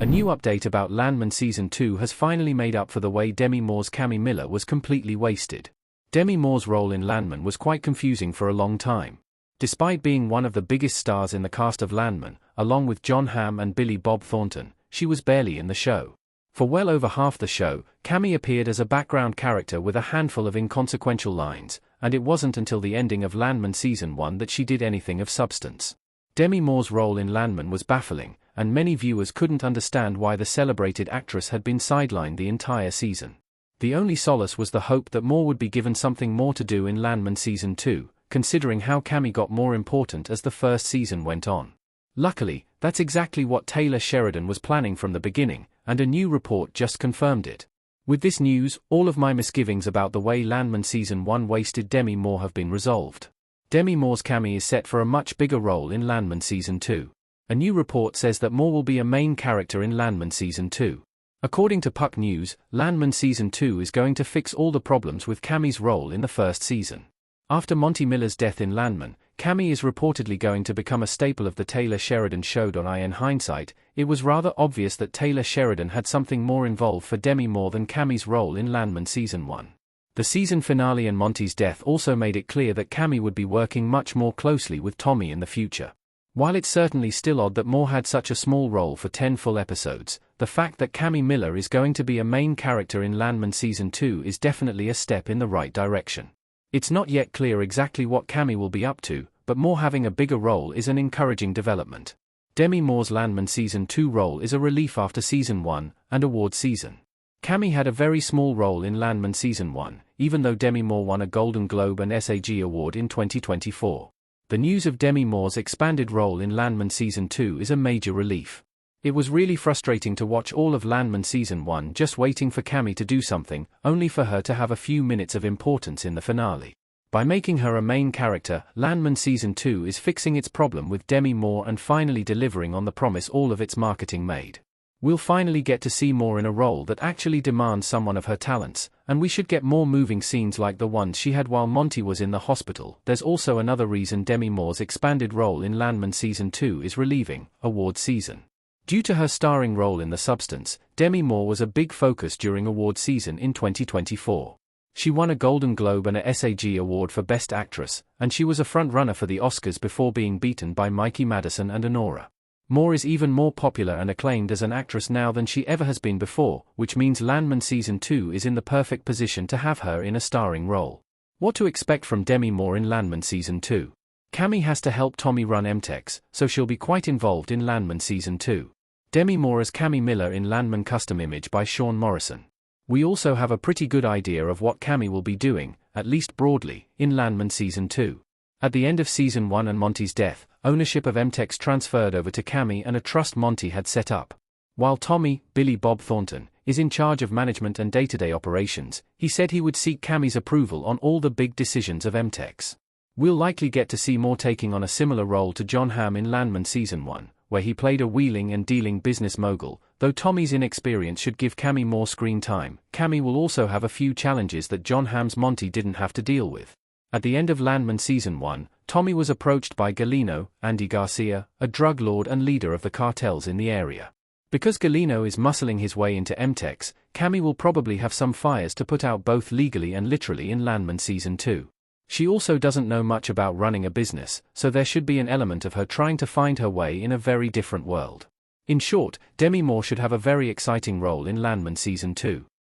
A new update about Landman Season 2 has finally made up for the way Demi Moore's Cammy Miller was completely wasted. Demi Moore's role in Landman was quite confusing for a long time. Despite being one of the biggest stars in the cast of Landman, along with Jon Hamm and Billy Bob Thornton, she was barely in the show. For well over half the show, Cammy appeared as a background character with a handful of inconsequential lines, and it wasn't until the ending of Landman Season 1 that she did anything of substance. Demi Moore's role in Landman was baffling, and many viewers couldn't understand why the celebrated actress had been sidelined the entire season. The only solace was the hope that Moore would be given something more to do in Landman Season 2, considering how Cammy got more important as the first season went on. Luckily, that's exactly what Taylor Sheridan was planning from the beginning, and a new report just confirmed it. With this news, all of my misgivings about the way Landman Season 1 wasted Demi Moore have been resolved. Demi Moore's Cammy is set for a much bigger role in Landman Season 2. A new report says that Moore will be a main character in Landman Season 2. According to Puck News, Landman Season 2 is going to fix all the problems with Cammy's role in the first season. After Monty Miller's death in Landman, Cammy is reportedly going to become a staple of the Taylor Sheridan show. In hindsight, it was rather obvious that Taylor Sheridan had something more involved for Demi Moore than Cammy's role in Landman Season 1. The season finale and Monty's death also made it clear that Cammy would be working much more closely with Tommy in the future. While it's certainly still odd that Moore had such a small role for 10 full episodes, the fact that Cammy Miller is going to be a main character in Landman Season 2 is definitely a step in the right direction. It's not yet clear exactly what Cammy will be up to, but Moore having a bigger role is an encouraging development. Demi Moore's Landman Season 2 role is a relief after Season 1 and award season. Cammy had a very small role in Landman Season 1, even though Demi Moore won a Golden Globe and SAG award in 2024. The news of Demi Moore's expanded role in Landman Season 2 is a major relief. It was really frustrating to watch all of Landman Season 1 just waiting for Cammy to do something, only for her to have a few minutes of importance in the finale. By making her a main character, Landman Season 2 is fixing its problem with Demi Moore and finally delivering on the promise all of its marketing made. We'll finally get to see Moore in a role that actually demands someone of her talents, and we should get more moving scenes like the ones she had while Monty was in the hospital. There's also another reason Demi Moore's expanded role in Landman Season 2 is relieving: award season. Due to her starring role in The Substance, Demi Moore was a big focus during award season in 2024. She won a Golden Globe and a SAG award for Best Actress, and she was a front-runner for the Oscars before being beaten by Mikey Madison and Honora. Moore is even more popular and acclaimed as an actress now than she ever has been before, which means Landman Season 2 is in the perfect position to have her in a starring role. What to expect from Demi Moore in Landman Season 2? Cammy has to help Tommy run MTEX, so she'll be quite involved in Landman Season 2. Demi Moore as Cammy Miller in Landman custom image by Sean Morrison. We also have a pretty good idea of what Cammy will be doing, at least broadly, in Landman Season 2. At the end of Season 1 and Monty's death, ownership of MTEX transferred over to Cammy and a trust Monty had set up. While Tommy, Billy Bob Thornton, is in charge of management and day-to-day operations, he said he would seek Cammy's approval on all the big decisions of MTEX. We'll likely get to see Moore taking on a similar role to Jon Hamm in Landman Season 1, where he played a wheeling and dealing business mogul. Though Tommy's inexperience should give Cammy more screen time, Cammy will also have a few challenges that Jon Hamm's Monty didn't have to deal with. At the end of Landman Season 1, Tommy was approached by Galeno, Andy Garcia, a drug lord and leader of the cartels in the area. Because Galeno is muscling his way into MTEX, Cammy will probably have some fires to put out both legally and literally in Landman Season 2. She also doesn't know much about running a business, so there should be an element of her trying to find her way in a very different world. In short, Demi Moore should have a very exciting role in Landman Season 2.